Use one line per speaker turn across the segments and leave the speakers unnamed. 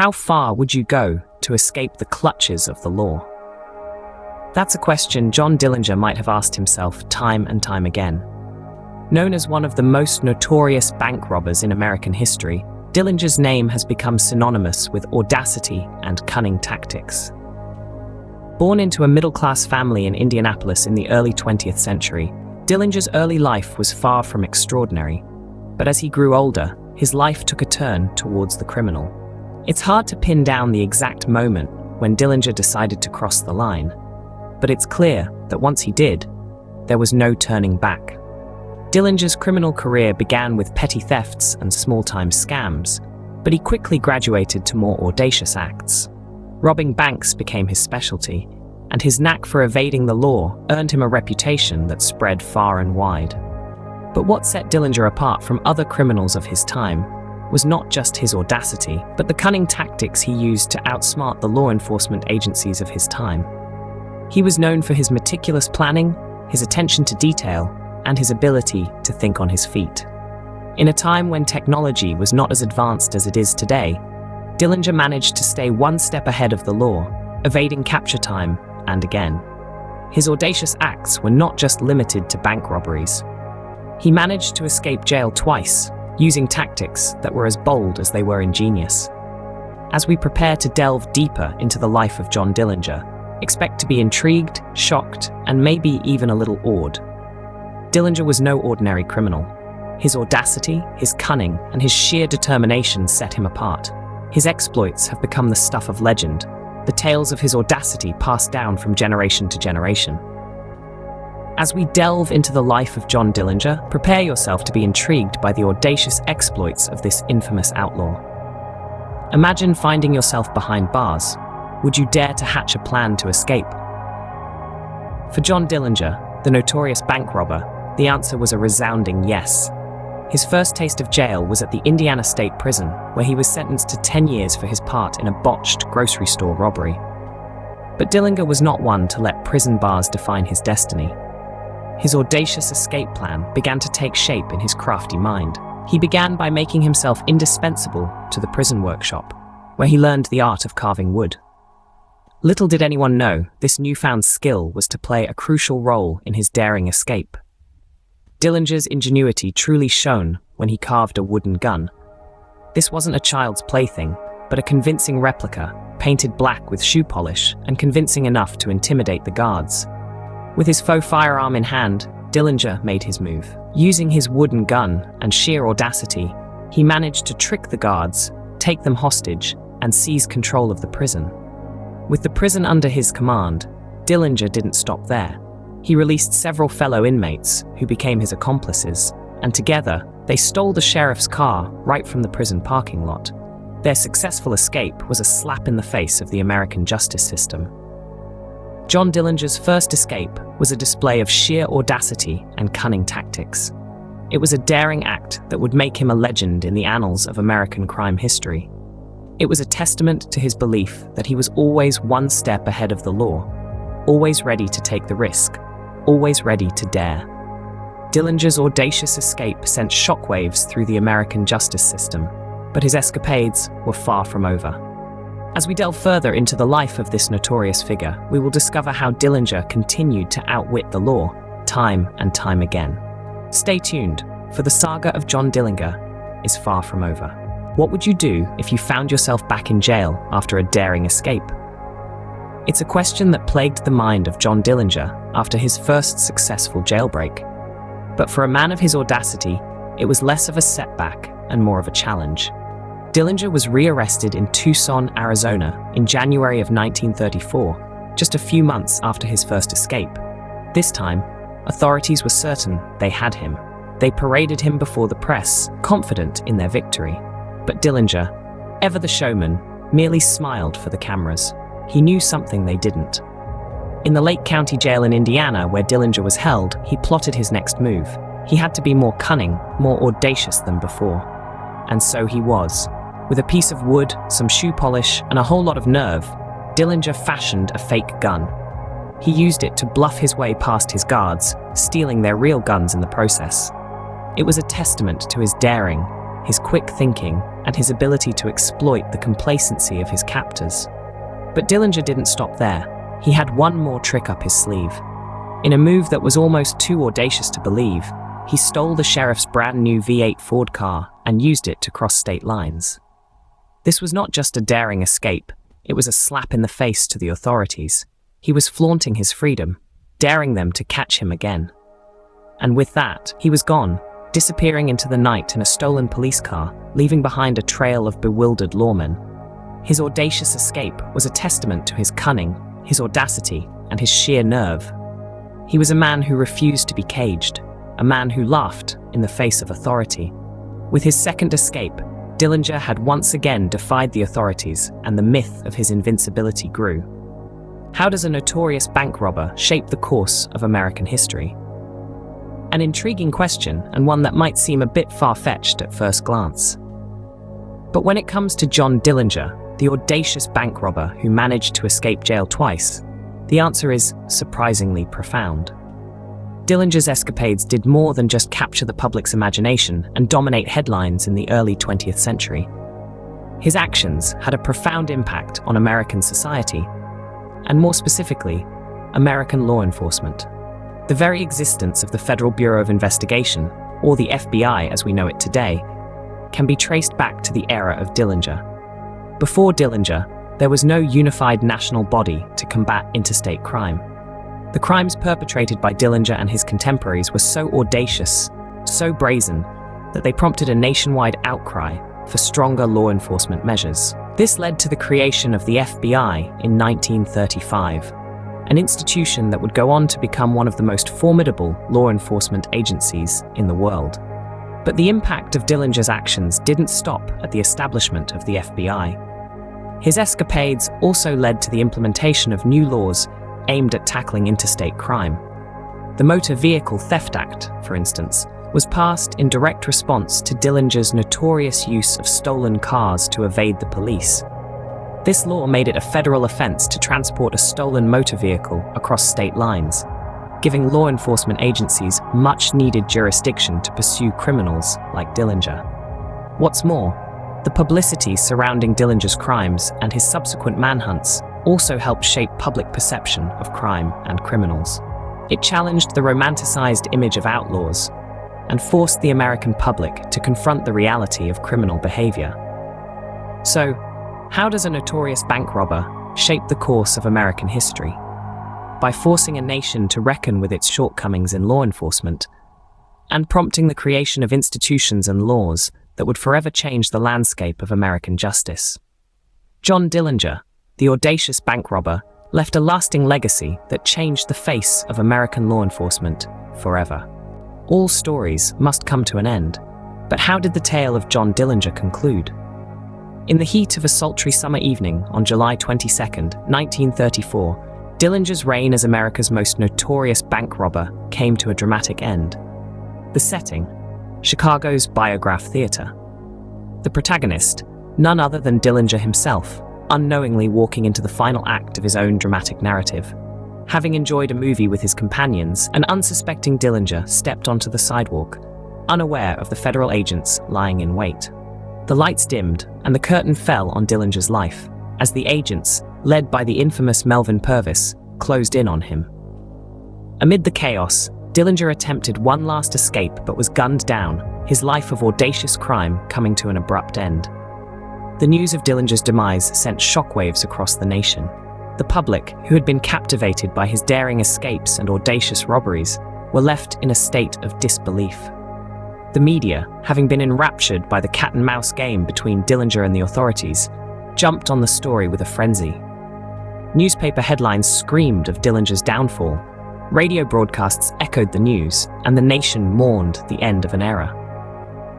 how far would you go to escape the clutches of the law? That's a question John Dillinger might have asked himself time and time again. Known as one of the most notorious bank robbers in American history, Dillinger's name has become synonymous with audacity and cunning tactics. Born into a middle-class family in Indianapolis in the early 20th century, Dillinger's early life was far from extraordinary. But as he grew older, his life took a turn towards the criminal. It's hard to pin down the exact moment when Dillinger decided to cross the line, but it's clear that once he did, there was no turning back. Dillinger's criminal career began with petty thefts and small-time scams, but he quickly graduated to more audacious acts. Robbing banks became his specialty, and his knack for evading the law earned him a reputation that spread far and wide. But what set Dillinger apart from other criminals of his time was not just his audacity, but the cunning tactics he used to outsmart the law enforcement agencies of his time. He was known for his meticulous planning, his attention to detail, and his ability to think on his feet. In a time when technology was not as advanced as it is today, Dillinger managed to stay one step ahead of the law, evading capture time and again. His audacious acts were not just limited to bank robberies. He managed to escape jail twice, using tactics that were as bold as they were ingenious. As we prepare to delve deeper into the life of John Dillinger, expect to be intrigued, shocked, and maybe even a little awed. Dillinger was no ordinary criminal. His audacity, his cunning, and his sheer determination set him apart. His exploits have become the stuff of legend, the tales of his audacity passed down from generation to generation. As we delve into the life of John Dillinger, prepare yourself to be intrigued by the audacious exploits of this infamous outlaw. Imagine finding yourself behind bars. Would you dare to hatch a plan to escape? For John Dillinger, the notorious bank robber, the answer was a resounding yes. His first taste of jail was at the Indiana State Prison, where he was sentenced to 10 years for his part in a botched grocery store robbery. But Dillinger was not one to let prison bars define his destiny. His audacious escape plan began to take shape in his crafty mind. He began by making himself indispensable to the prison workshop, where he learned the art of carving wood. Little did anyone know, this newfound skill was to play a crucial role in his daring escape. Dillinger's ingenuity truly shone when he carved a wooden gun. This wasn't a child's plaything, but a convincing replica, painted black with shoe polish and convincing enough to intimidate the guards. With his faux firearm in hand, Dillinger made his move. Using his wooden gun and sheer audacity, he managed to trick the guards, take them hostage, and seize control of the prison. With the prison under his command, Dillinger didn't stop there. He released several fellow inmates who became his accomplices, and together, they stole the sheriff's car right from the prison parking lot. Their successful escape was a slap in the face of the American justice system. John Dillinger's first escape was a display of sheer audacity and cunning tactics. It was a daring act that would make him a legend in the annals of American crime history. It was a testament to his belief that he was always one step ahead of the law, always ready to take the risk, always ready to dare. Dillinger's audacious escape sent shockwaves through the American justice system, but his escapades were far from over. As we delve further into the life of this notorious figure, we will discover how Dillinger continued to outwit the law, time and time again. Stay tuned, for the saga of John Dillinger is far from over. What would you do if you found yourself back in jail after a daring escape? It's a question that plagued the mind of John Dillinger after his first successful jailbreak. But for a man of his audacity, it was less of a setback and more of a challenge. Dillinger was rearrested in Tucson, Arizona in January of 1934, just a few months after his first escape. This time, authorities were certain they had him. They paraded him before the press, confident in their victory. But Dillinger, ever the showman, merely smiled for the cameras. He knew something they didn't. In the Lake County Jail in Indiana, where Dillinger was held, he plotted his next move. He had to be more cunning, more audacious than before. And so he was. With a piece of wood, some shoe polish, and a whole lot of nerve, Dillinger fashioned a fake gun. He used it to bluff his way past his guards, stealing their real guns in the process. It was a testament to his daring, his quick thinking, and his ability to exploit the complacency of his captors. But Dillinger didn't stop there. He had one more trick up his sleeve. In a move that was almost too audacious to believe, he stole the sheriff's brand new V8 Ford car and used it to cross state lines. This was not just a daring escape, it was a slap in the face to the authorities. He was flaunting his freedom, daring them to catch him again. And with that, he was gone, disappearing into the night in a stolen police car, leaving behind a trail of bewildered lawmen. His audacious escape was a testament to his cunning, his audacity, and his sheer nerve. He was a man who refused to be caged, a man who laughed in the face of authority. With his second escape, Dillinger had once again defied the authorities, and the myth of his invincibility grew. How does a notorious bank robber shape the course of American history? An intriguing question, and one that might seem a bit far-fetched at first glance. But when it comes to John Dillinger, the audacious bank robber who managed to escape jail twice, the answer is surprisingly profound. Dillinger's escapades did more than just capture the public's imagination and dominate headlines in the early 20th century. His actions had a profound impact on American society, and more specifically, American law enforcement. The very existence of the Federal Bureau of Investigation, or the FBI as we know it today, can be traced back to the era of Dillinger. Before Dillinger, there was no unified national body to combat interstate crime. The crimes perpetrated by Dillinger and his contemporaries were so audacious, so brazen, that they prompted a nationwide outcry for stronger law enforcement measures. This led to the creation of the FBI in 1935, an institution that would go on to become one of the most formidable law enforcement agencies in the world. But the impact of Dillinger's actions didn't stop at the establishment of the FBI. His escapades also led to the implementation of new laws aimed at tackling interstate crime. The Motor Vehicle Theft Act, for instance, was passed in direct response to Dillinger's notorious use of stolen cars to evade the police. This law made it a federal offense to transport a stolen motor vehicle across state lines, giving law enforcement agencies much-needed jurisdiction to pursue criminals like Dillinger. What's more, the publicity surrounding Dillinger's crimes and his subsequent manhunts also helped shape public perception of crime and criminals. It challenged the romanticized image of outlaws and forced the American public to confront the reality of criminal behavior. So, how does a notorious bank robber shape the course of American history? By forcing a nation to reckon with its shortcomings in law enforcement and prompting the creation of institutions and laws that would forever change the landscape of American justice. John Dillinger, the audacious bank robber, left a lasting legacy that changed the face of American law enforcement forever. All stories must come to an end, but how did the tale of John Dillinger conclude? In the heat of a sultry summer evening on July 22, 1934, Dillinger's reign as America's most notorious bank robber came to a dramatic end. The setting: Chicago's Biograph Theater. The protagonist, none other than Dillinger himself, unknowingly walking into the final act of his own dramatic narrative. Having enjoyed a movie with his companions, an unsuspecting Dillinger stepped onto the sidewalk, unaware of the federal agents lying in wait. The lights dimmed, and the curtain fell on Dillinger's life, as the agents, led by the infamous Melvin Purvis, closed in on him. Amid the chaos, Dillinger attempted one last escape but was gunned down, his life of audacious crime coming to an abrupt end. The news of Dillinger's demise sent shockwaves across the nation. The public, who had been captivated by his daring escapes and audacious robberies, were left in a state of disbelief. The media, having been enraptured by the cat-and-mouse game between Dillinger and the authorities, jumped on the story with a frenzy. Newspaper headlines screamed of Dillinger's downfall, radio broadcasts echoed the news, and the nation mourned the end of an era.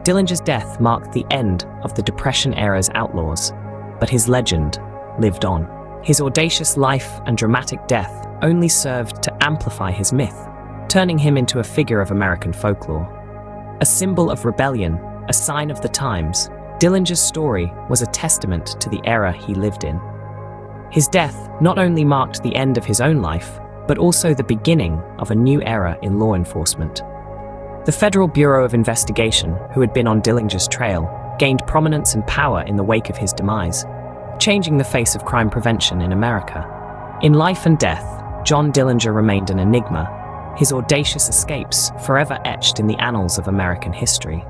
Dillinger's death marked the end of the Depression-era's outlaws, but his legend lived on. His audacious life and dramatic death only served to amplify his myth, turning him into a figure of American folklore. A symbol of rebellion, a sign of the times, Dillinger's story was a testament to the era he lived in. His death not only marked the end of his own life, but also the beginning of a new era in law enforcement. The Federal Bureau of Investigation, who had been on Dillinger's trail, gained prominence and power in the wake of his demise, changing the face of crime prevention in America. In life and death, John Dillinger remained an enigma, his audacious escapes forever etched in the annals of American history.